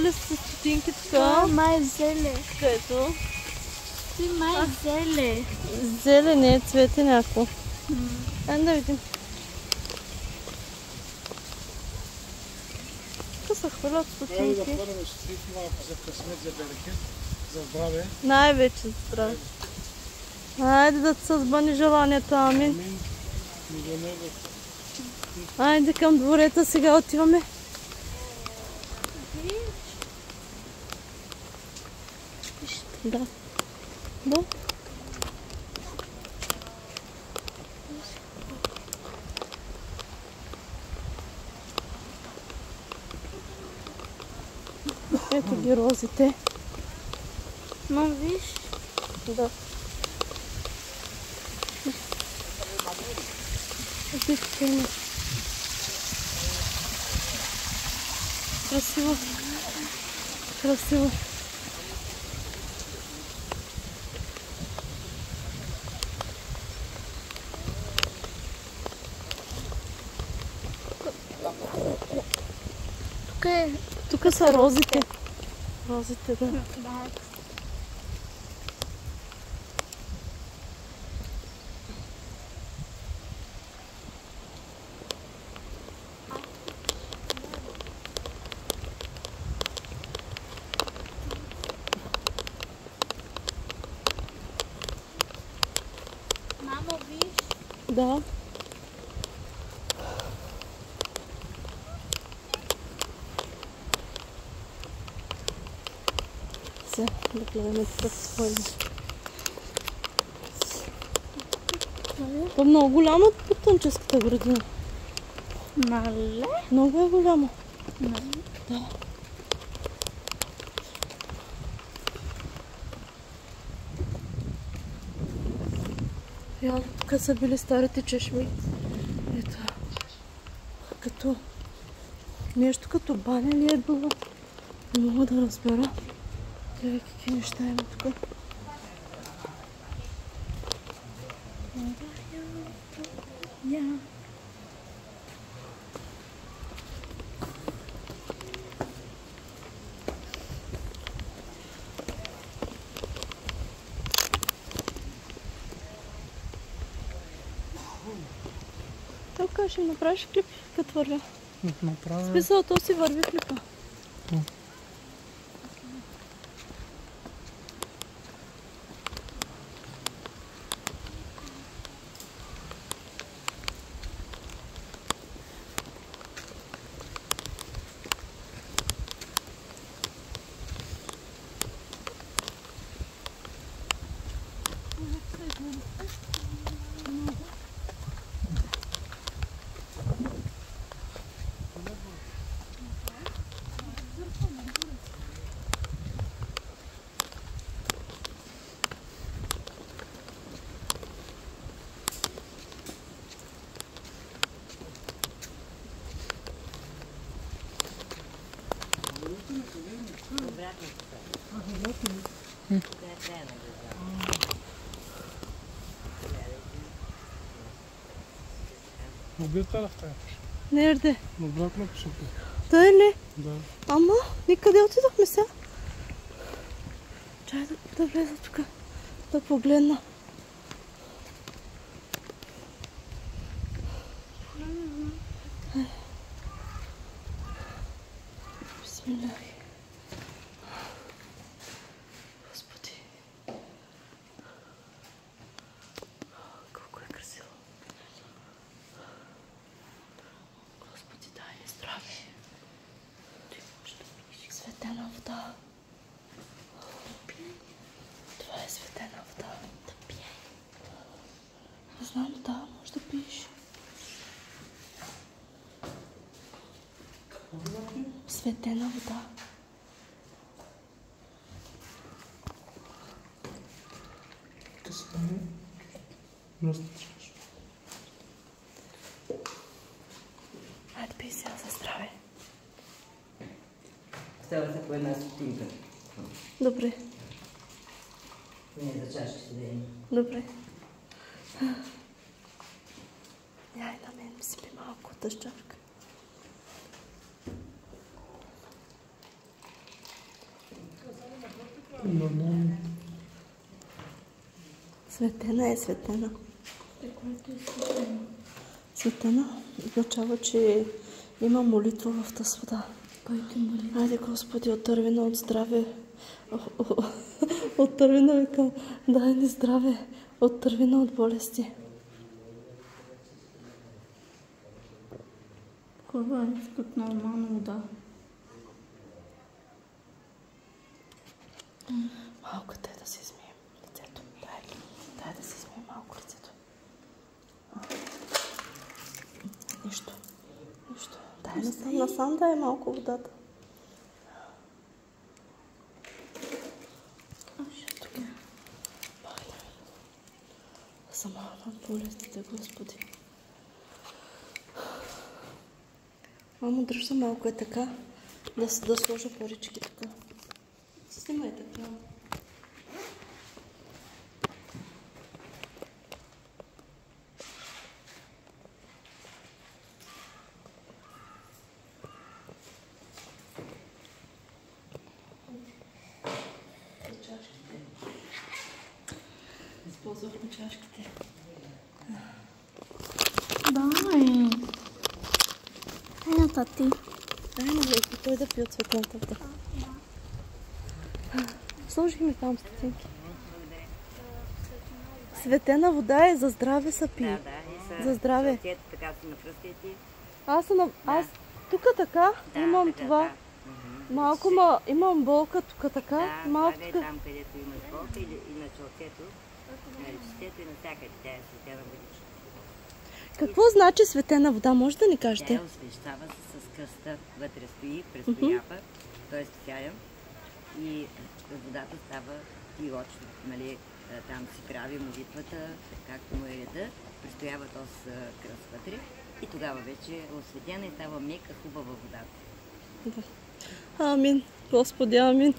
Ли са стотинки така? Май зеле. Където? Ти май зеле. Зеле, не е цвете някакво. Ай да видим. Тук се хвърлят Трябва да стотинки. хвърляме стотинки малко за късмет, за берекет, за здраве. Най-вече за здраве. Айде да се сбъни желанието, амин. Амин. Милионер да. Айде към дворета сега отиваме. Да. Да. Ето ги розите. Но виж. Да. Вижте, има. Красиво. Красиво. Тук е. Тук са розите. Розите, да. Да. Мамо, виж. Да. Сега да гледаме тук свои. Това е много голяма потънческата градина. Нали? Много е голяма. Нали? Да. Явно тук са били старите чешми. Ето. Като нещо като баня ли е било? Не мога да разбера. Гледай какви неща има тук. Тук ще направиш клип, като вървя. Направя. Смисъл, то си върви клипа. Обятта ли в тая? Нерде? Обратно пишете. Тъй ли? Да. Ама, никъде отидохме сега. Чай да влеза тук, да погледна. Бисмилахи. Господи. Колко е красиво. Господи, дай ни здраве. Светена вода. Това е светена вода. Да пие. Не знам, да, може да пиеш. Светена вода. Айде пий сега за здраве. Става се по една стотинка. Добре. Не за чашките да има. Добре. Яй на мен ми сипи малко от чашка. Светена е, светена. Което е светено. Светена означава, че има молитва в тази вода. Който моли. Айде, Господи, отърви на от здраве. Отърви на века. Дай ни здраве. Отърви на от болести. Хубава е като нормална вода. Малко дай да си измием лицето. Дай да си измием малко лицето. Нищо. Дай насам дай малко водата. Сама над болестите, Господи. Мамо, дръжа малко е така, да сложа парички така. Снимай така. Използвахме чашките. Дай. Ай на тати. Дай на Веки, той да пие от светлената вода. Сложихме там стотинки. Светена вода е за здраве са пие. За здраве. Така си напръскайте. Аз тук така имам това. Малко имам болка тук така. Да, малко слагай тук. там, където имаш болка или на челцето, на ръчетето и навсякъде. Тя е светена водичка. Какво значи светена вода? Може да ни Тя кажете? я освещава с кръста. Вътре стои, престоява, т.е. тяя и водата става тилочна. Нали? Там си прави молитвата, както му е реда, престоява този кръст вътре и тогава вече е осветена и става мека, хубава водата. Амин. Господи, амин.